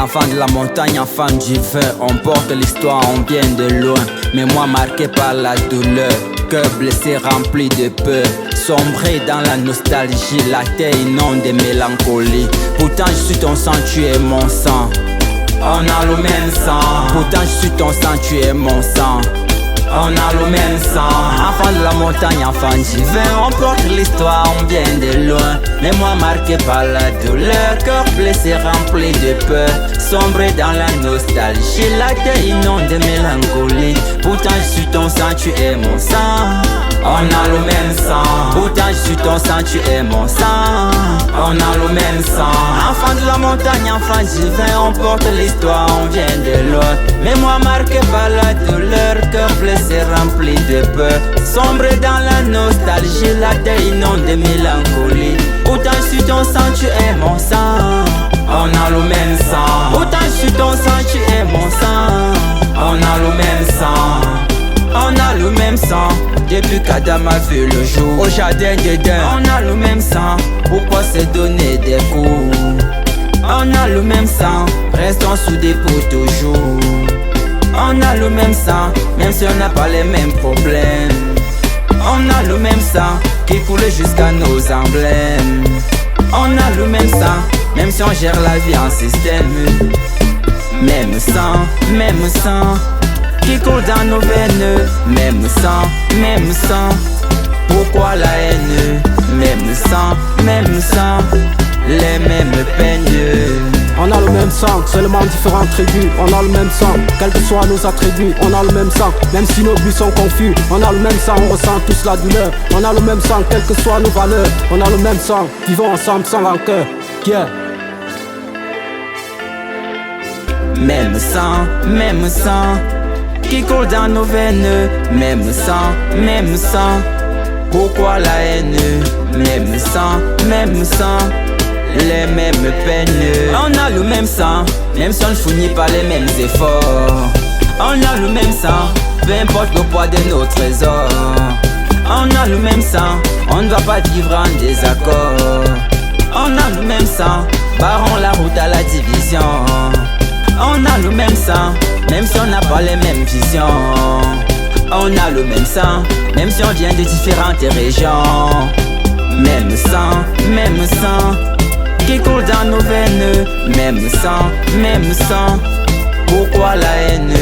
Enfant de la montagne, enfant du vin, on porte l'histoire, on vient de loin. Mémoire marquée par la douleur, cœur blessé rempli de peur. Sombré dans la nostalgie, la terre inonde de mélancolie. Pourtant je suis ton sang, tu es mon sang. On a le même sang. Pourtant je suis ton sang, tu es mon sang. On a le même sang. Enfant de la montagne, enfant divin, on porte l'histoire, on vient de loin. Mémoire marquée par la douleur, cœur blessé rempli de peur. Sombré dans la nostalgie, la terre inonde de mélancolie. Pourtant je suis ton sang, tu es mon sang. On a le même sang. Pourtant je suis ton sang, tu es mon sang. On a le même sang. Enfant de la montagne, enfant divin, on porte l'histoire, on vient de loin. Mémoire marquée par la douleur, cœur blessé rempli de peur. Sombré dans la nostalgie, la terre inonde de mélancolie. Pourtant je suis ton sang, tu es mon sang. On a le même sang. Pourtant je suis ton sang, tu es mon sang. On a le même sang. On a le même sang. Depuis qu'Adam a vu le jour au jardin d'Éden, on a le même sang. Pourquoi se donner des coups? On a le même sang. Restons soudés pour toujours. On a le même sang, même si on n'a pas les mêmes problèmes. On a le même sang qui coule jusqu'à nos emblèmes. On a le même sang, même si on gère la vie en système. Même sang qui coule dans nos veines. Même sang, pourquoi la haine? Même sang, les mêmes peines. On a le même sang, seulement différents tribus. On a le même sang, quels que soient nos attributs. On a le même sang, même si nos buts sont confus. On a le même sang, on ressent tous la douleur. On a le même sang, quelles que soient nos valeurs. On a le même sang, vivons ensemble sans rancœur. Yeah. Même sang, qui coule dans nos veines. Même sang, pourquoi la haine? Même sang, les mêmes peines. On a le même sang, même si on ne fournit pas les mêmes efforts. On a le même sang, peu importe le poids de nos trésors. On a le même sang, on ne va pas vivre en désaccord. On a le même sang, barrons la route à la division. On a le même sang, même si on n'a pas les mêmes visions. On a le même sang, même si on vient de différentes régions. Même sang, qui coule dans nos veines. Même sang, pourquoi la haine?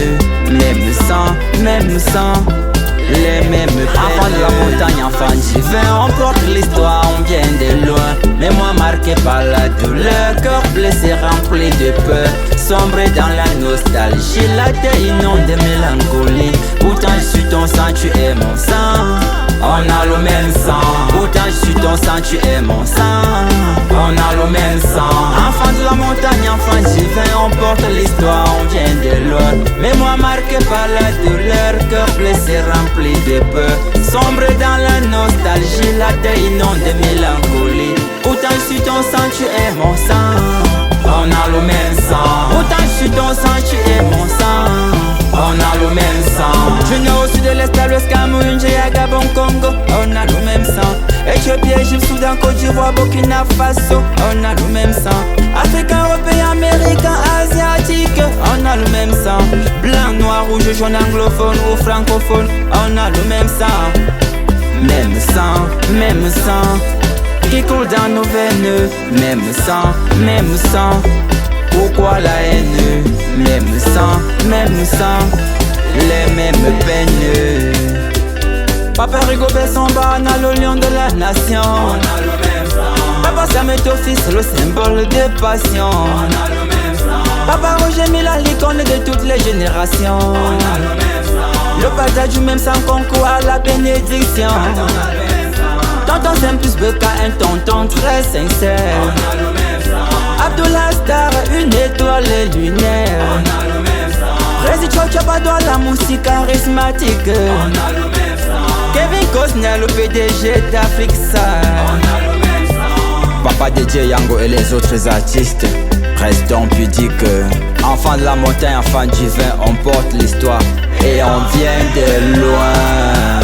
Même sang, les mêmes peines. Enfant de la montagne, enfant divin, on porte l'histoire, on vient de loin. Mémoire marquée par la douleur, cœur blessé rempli de peur. Sombré dans la nostalgie, la terre inonde de mélancolie. Pourtant je suis ton sang, tu es mon sang. On a le même sang. Pourtant je suis ton sang, tu es mon sang. On a le même sang. Enfant de la montagne, enfant divin, on porte l'histoire, on vient de loin. Mémoire marquée par la douleur, cœur blessé rempli de peur. Sombré dans la nostalgie, la terre inonde de mélancolie. Pourtant je suis ton sang, tu es mon sang. On a le même sang. Pourtant je suis ton sang, tu es mon sang. On a le même sang. Junior au sud de l'Est, à l'Ouest, Cameroun, Nigeria, Gabon, Congo. On a le même sang. Éthiopie, Égypte, Soudan, Côte d'Ivoire, Burkina Faso. On a le même sang. Africain, Européen, Américain, Asiatique. On a le même sang. Blanc, noir, rouge, jaune, anglophone ou francophone. On a le même sang. Même sang, qui coule dans nos veines. Même sang, pourquoi la haine? Même sang, les mêmes peines. Papa Rigobert Samba, on a le lion de la nation. On a le même sang. Papa Samuel Tofis, le symbole de passion. On a le même sang. Papa Roger Mila, l'icône de toutes les générations. On a le même sang. Le partage du même sang concourt à la bénédiction. On a le même sang. Tonton Saint plus Beka, un tonton très sincère. On a le même sang. Abdullah Star, une étoile lunaire. On a le même sang. Président Chabadoua, la musique charismatique. On a le même sang. Kevin Costner, le PDG d'Afrique Star. On a le même sang. Papa DJ Yango et les autres artistes, restons pudiques. Enfant de la montagne, enfant divin, on porte l'histoire et on vient de loin.